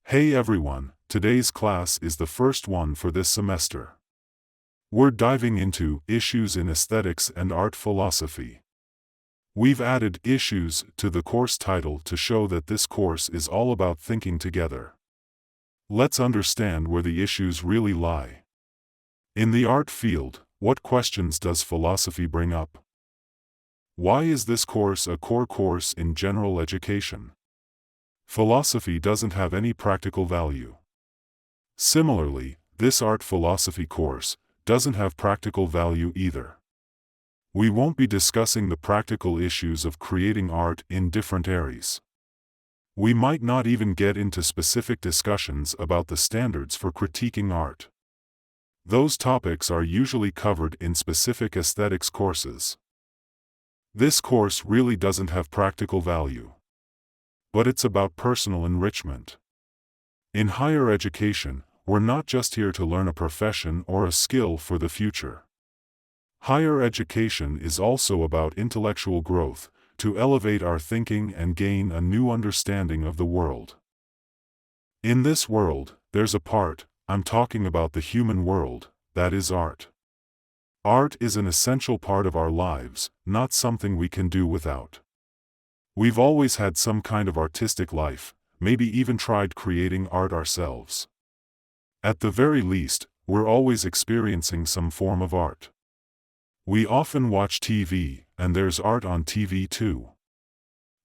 Hey everyone, today's class is the first one for this semester. We're diving into issues in aesthetics and art philosophy. We've added issues to the course title to show that this course is all about thinking together. Let's understand where the issues really lie. In the art field, what questions does philosophy bring up? Why is this course a core course in general education? Philosophy doesn't have any practical value. Similarly, this art philosophy course doesn't have practical value either. We won't be discussing the practical issues of creating art in different areas. We might not even get into specific discussions about the standards for critiquing art. Those topics are usually covered in specific aesthetics courses. This course really doesn't have practical value. But it's about personal enrichment. In higher education, we're not just here to learn a profession or a skill for the future. Higher education is also about intellectual growth, to elevate our thinking and gain a new understanding of the world. In this world, there's a part, I'm talking about the human world, that is art. Art is an essential part of our lives, not something we can do without. We've always had some kind of artistic life, maybe even tried creating art ourselves. At the very least, we're always experiencing some form of art. We often watch TV, and there's art on TV too.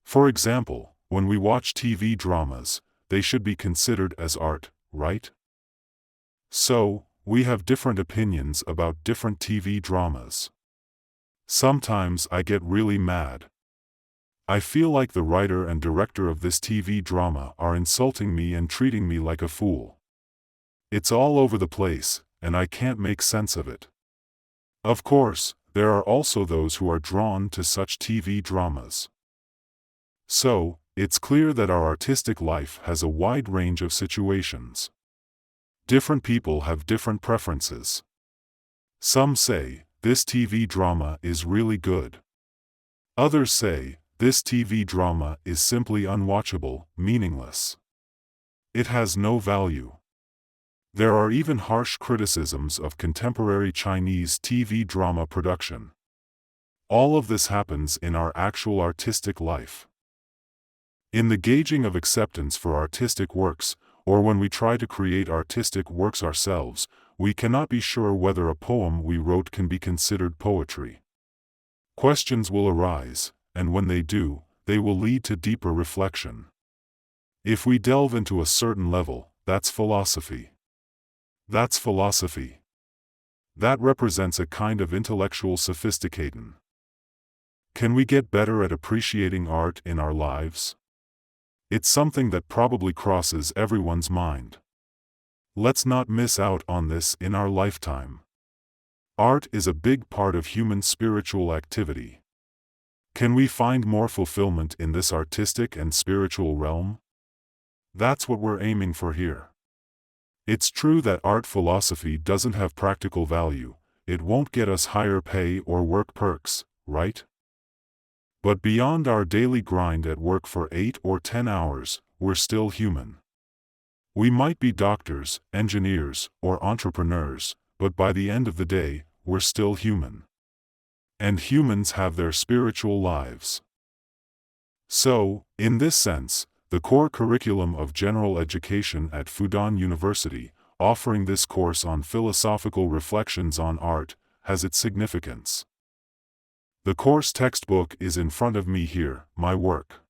For example, when we watch TV dramas, they should be considered as art, right? So, we have different opinions about different TV dramas. Sometimes I get really mad. I feel like the writer and director of this TV drama are insulting me and treating me like a fool. It's all over the place, and I can't make sense of it. Of course, there are also those who are drawn to such TV dramas. So, it's clear that our artistic life has a wide range of situations. Different people have different preferences. Some say, this TV drama is really good. Others say, this TV drama is simply unwatchable, meaningless. It has no value. There are even harsh criticisms of contemporary Chinese TV drama production. All of this happens in our actual artistic life. In the gauging of acceptance for artistic works, or when we try to create artistic works ourselves, we cannot be sure whether a poem we wrote can be considered poetry. Questions will arise, and when they do, they will lead to deeper reflection. If we delve into a certain level, that's philosophy. That's philosophy. That represents a kind of intellectual sophistication. Can we get better at appreciating art in our lives? It's something that probably crosses everyone's mind. Let's not miss out on this in our lifetime. Art is a big part of human spiritual activity. Can we find more fulfillment in this artistic and spiritual realm? That's what we're aiming for here. It's true that art philosophy doesn't have practical value, it won't get us higher pay or work perks, right? But beyond our daily grind at work for 8 or 10 hours, we're still human. We might be doctors, engineers, or entrepreneurs, but by the end of the day, we're still human. And humans have their spiritual lives. So, in this sense, the core curriculum of general education at Fudan University, offering this course on philosophical reflections on art, has its significance. The course textbook is in front of me here, my work.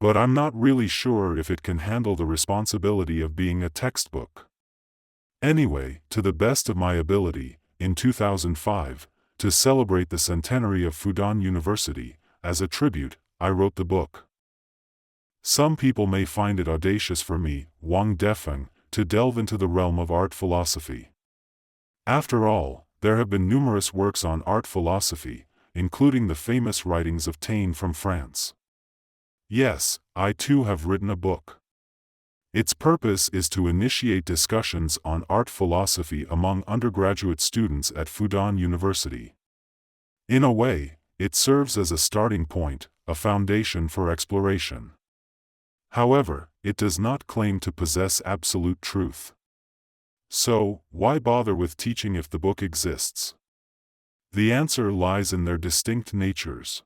But I'm not really sure if it can handle the responsibility of being a textbook. Anyway, to the best of my ability, in 2005, to celebrate the centenary of Fudan University, as a tribute, I wrote the book. Some people may find it audacious for me, Wang Defeng, to delve into the realm of art philosophy. After all, there have been numerous works on art philosophy, including the famous writings of Taine from France. Yes, I too have written a book. Its purpose is to initiate discussions on art philosophy among undergraduate students at Fudan University. In a way, it serves as a starting point, a foundation for exploration. However, it does not claim to possess absolute truth. So, why bother with teaching if the book exists? The answer lies in their distinct natures.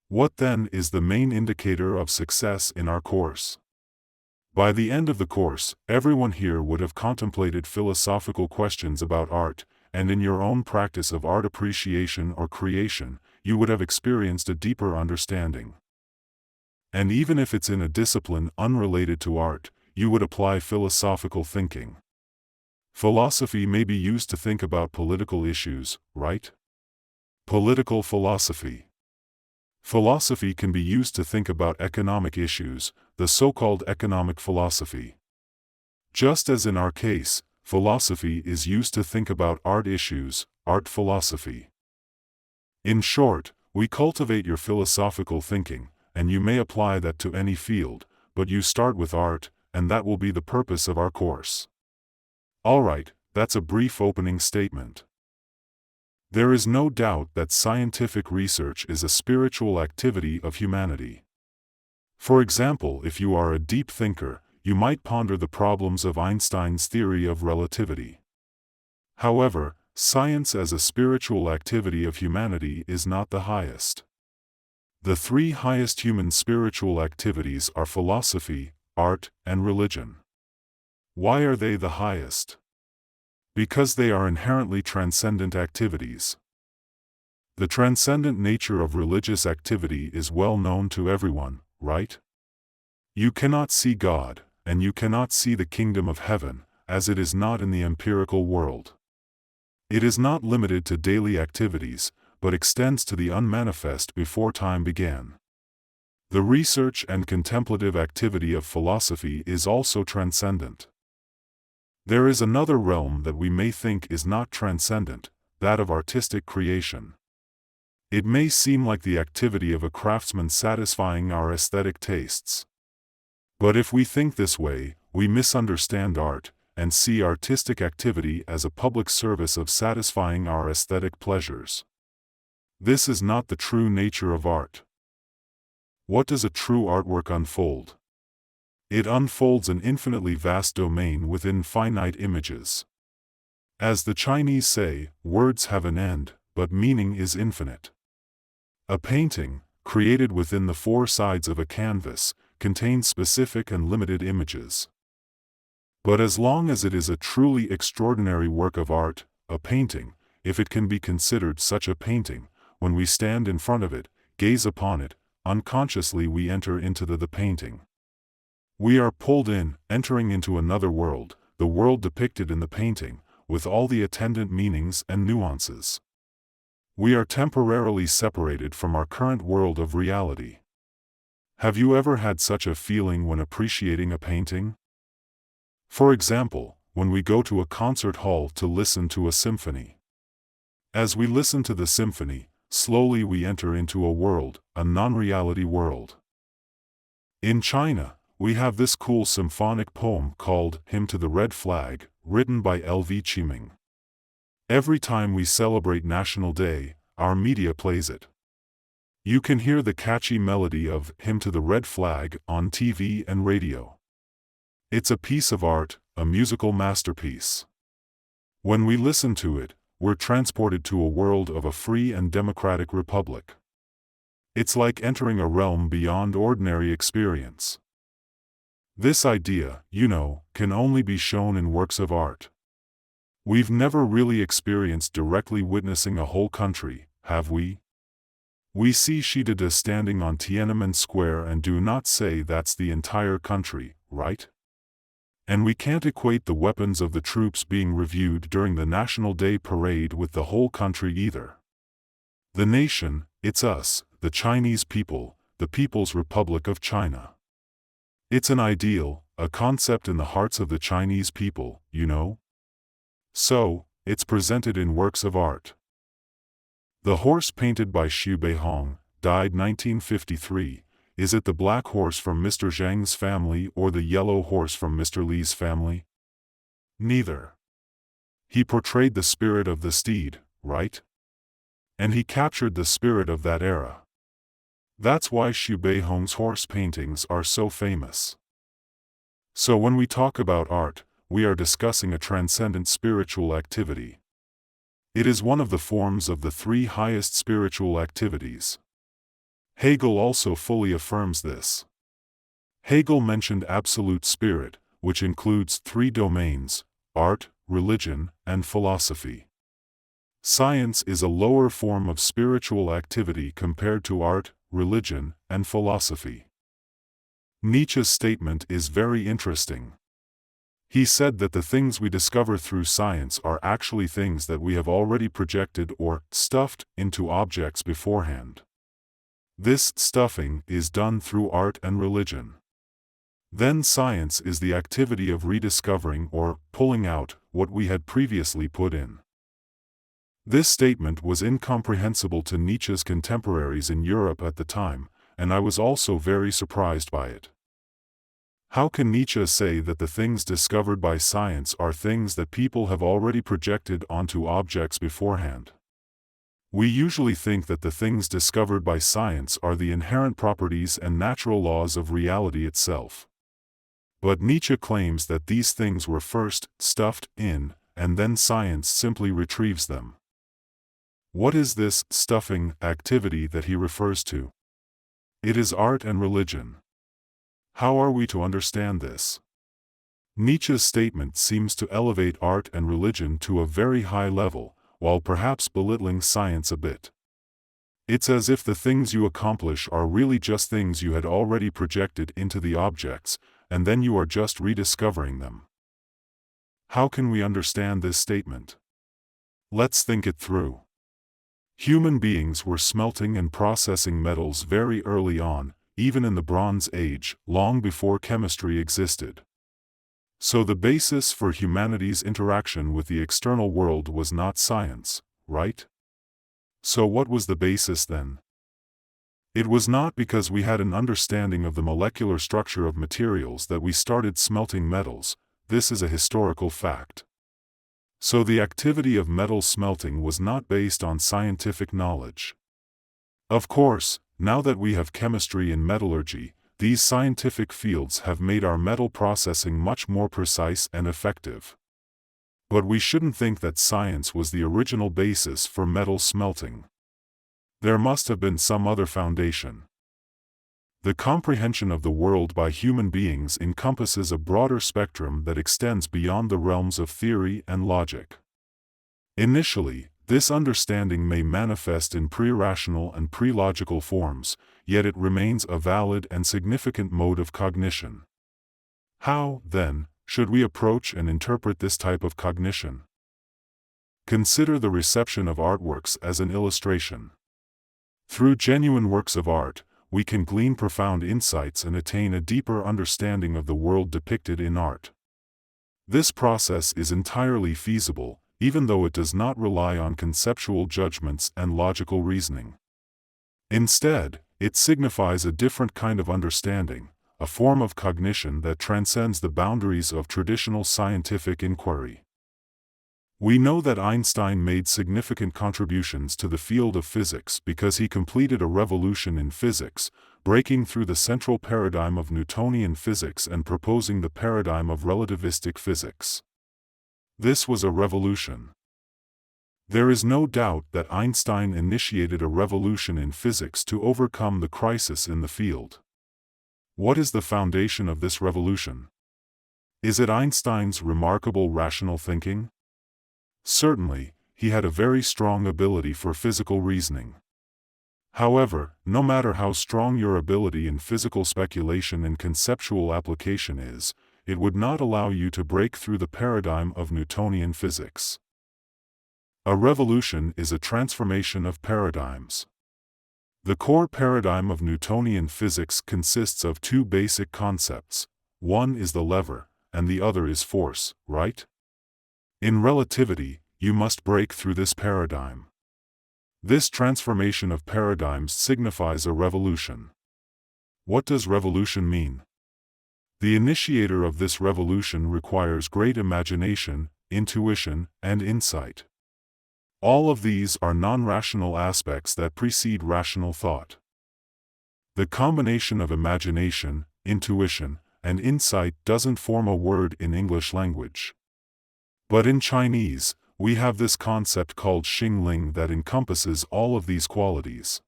What then is the main indicator of success in our course? By the end of the course, everyone here would have contemplated philosophical questions about art, and in your own practice of art appreciation or creation, you would have experienced a deeper understanding. And even if it's in a discipline unrelated to art, you would apply philosophical thinking. Philosophy may be used to think about political issues, right? Political philosophy. Philosophy can be used to think about economic issues, the so-called economic philosophy. Just as in our case, philosophy is used to think about art issues, art philosophy. In short, we cultivate your philosophical thinking, and you may apply that to any field, but you start with art, and that will be the purpose of our course. Alright, that's a brief opening statement. There is no doubt that scientific research is a spiritual activity of humanity. For example, if you are a deep thinker, you might ponder the problems of Einstein's theory of relativity. However, science as a spiritual activity of humanity is not the highest. The three highest human spiritual activities are philosophy, art, and religion. Why are they the highest? Because they are inherently transcendent activities. The transcendent nature of religious activity is well known to everyone, right? You cannot see God, and you cannot see the kingdom of heaven, as it is not in the empirical world. It is not limited to daily activities, but extends to the unmanifest before time began. The research and contemplative activity of philosophy is also transcendent. There is another realm that we may think is not transcendent, that of artistic creation. It may seem like the activity of a craftsman satisfying our aesthetic tastes. But if we think this way, we misunderstand art, and see artistic activity as a public service of satisfying our aesthetic pleasures. This is not the true nature of art. What does a true artwork unfold? It unfolds an infinitely vast domain within finite images. As the Chinese say, words have an end, but meaning is infinite. A painting, created within the four sides of a canvas, contains specific and limited images. But as long as it is a truly extraordinary work of art, a painting, if it can be considered such a painting, when we stand in front of it, gaze upon it, unconsciously we enter into the painting. We are pulled in, entering into another world, the world depicted in the painting, with all the attendant meanings and nuances. We are temporarily separated from our current world of reality. Have you ever had such a feeling when appreciating a painting? For example, when we go to a concert hall to listen to a symphony. As we listen to the symphony, slowly we enter into a world, a non-reality world. In China, we have this cool symphonic poem called Hymn to the Red Flag, written by L.V. Qiming. Every time we celebrate National Day, our media plays it. You can hear the catchy melody of Hymn to the Red Flag on TV and radio. It's a piece of art, a musical masterpiece. When we listen to it, we're transported to a world of a free and democratic republic. It's like entering a realm beyond ordinary experience. This idea, can only be shown in works of art. We've never really experienced directly witnessing a whole country, have we? We see Shidada standing on Tiananmen Square and do not say that's the entire country, right? And we can't equate the weapons of the troops being reviewed during the National Day parade with the whole country either. The nation, it's us, the Chinese people, the People's Republic of China. It's an ideal, a concept in the hearts of the Chinese people, So, it's presented in works of art. The horse painted by Xu Beihong, died 1953, is it the black horse from Mr. Zhang's family or the yellow horse from Mr. Li's family? Neither. He portrayed the spirit of the steed, right? And he captured the spirit of that era. That's why Xu Beihong's horse paintings are so famous. So when we talk about art, we are discussing a transcendent spiritual activity. It is one of the forms of the three highest spiritual activities. Hegel also fully affirms this. Hegel mentioned absolute spirit, which includes three domains: art, religion, and philosophy. Science is a lower form of spiritual activity compared to art, religion, and philosophy. Nietzsche's statement is very interesting. He said that the things we discover through science are actually things that we have already projected or stuffed into objects beforehand. This stuffing is done through art and religion. Then science is the activity of rediscovering or pulling out what we had previously put in. This statement was incomprehensible to Nietzsche's contemporaries in Europe at the time, and I was also very surprised by it. How can Nietzsche say that the things discovered by science are things that people have already projected onto objects beforehand? We usually think that the things discovered by science are the inherent properties and natural laws of reality itself. But Nietzsche claims that these things were first stuffed in, and then science simply retrieves them. What is this stuffing activity that he refers to? It is art and religion. How are we to understand this? Nietzsche's statement seems to elevate art and religion to a very high level, while perhaps belittling science a bit. It's as if the things you accomplish are really just things you had already projected into the objects, and then you are just rediscovering them. How can we understand this statement? Let's think it through. Human beings were smelting and processing metals very early on, even in the Bronze Age, long before chemistry existed. So the basis for humanity's interaction with the external world was not science, right? So what was the basis then? It was not because we had an understanding of the molecular structure of materials that we started smelting metals. This is a historical fact. So the activity of metal smelting was not based on scientific knowledge. Of course, now that we have chemistry and metallurgy, these scientific fields have made our metal processing much more precise and effective. But we shouldn't think that science was the original basis for metal smelting. There must have been some other foundation. The comprehension of the world by human beings encompasses a broader spectrum that extends beyond the realms of theory and logic. Initially, this understanding may manifest in pre-rational and pre-logical forms, yet it remains a valid and significant mode of cognition. How, then, should we approach and interpret this type of cognition? Consider the reception of artworks as an illustration. Through genuine works of art, we can glean profound insights and attain a deeper understanding of the world depicted in art. This process is entirely feasible, even though it does not rely on conceptual judgments and logical reasoning. Instead, it signifies a different kind of understanding, a form of cognition that transcends the boundaries of traditional scientific inquiry. We know that Einstein made significant contributions to the field of physics because he completed a revolution in physics, breaking through the central paradigm of Newtonian physics and proposing the paradigm of relativistic physics. This was a revolution. There is no doubt that Einstein initiated a revolution in physics to overcome the crisis in the field. What is the foundation of this revolution? Is it Einstein's remarkable rational thinking? Certainly, he had a very strong ability for physical reasoning. However, no matter how strong your ability in physical speculation and conceptual application is, it would not allow you to break through the paradigm of Newtonian physics. A revolution is a transformation of paradigms. The core paradigm of Newtonian physics consists of two basic concepts. One is the lever, and the other is force, right? In relativity, you must break through this paradigm. This transformation of paradigms signifies a revolution. What does revolution mean? The initiator of this revolution requires great imagination, intuition, and insight. All of these are non-rational aspects that precede rational thought. The combination of imagination, intuition, and insight doesn't form a word in English language. But in Chinese, we have this concept called Xing Ling that encompasses all of these qualities.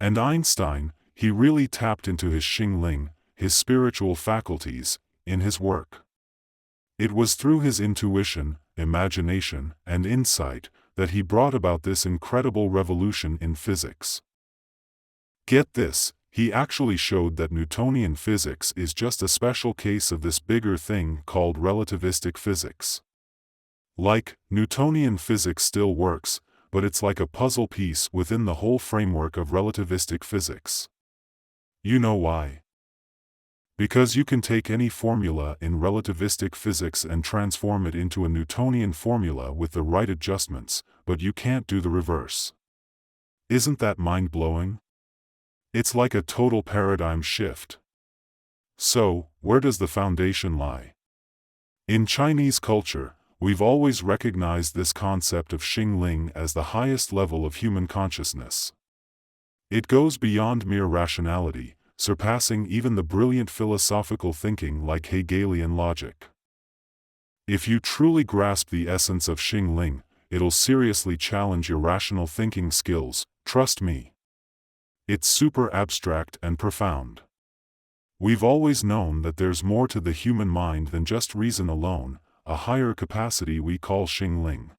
And Einstein, he really tapped into his Xing Ling, his spiritual faculties, in his work. It was through his intuition, imagination, and insight that he brought about this incredible revolution in physics. Get this, he actually showed that Newtonian physics is just a special case of this bigger thing called relativistic physics. Like, Newtonian physics still works, but it's like a puzzle piece within the whole framework of relativistic physics. You know why? Because you can take any formula in relativistic physics and transform it into a Newtonian formula with the right adjustments, but you can't do the reverse. Isn't that mind-blowing? It's like a total paradigm shift. So, where does the foundation lie? In Chinese culture, we've always recognized this concept of Xing Ling as the highest level of human consciousness. It goes beyond mere rationality, surpassing even the brilliant philosophical thinking like Hegelian logic. If you truly grasp the essence of Xing Ling, it'll seriously challenge your rational thinking skills, trust me. It's super abstract and profound. We've always known that there's more to the human mind than just reason alone, a higher capacity we call Xing Ling.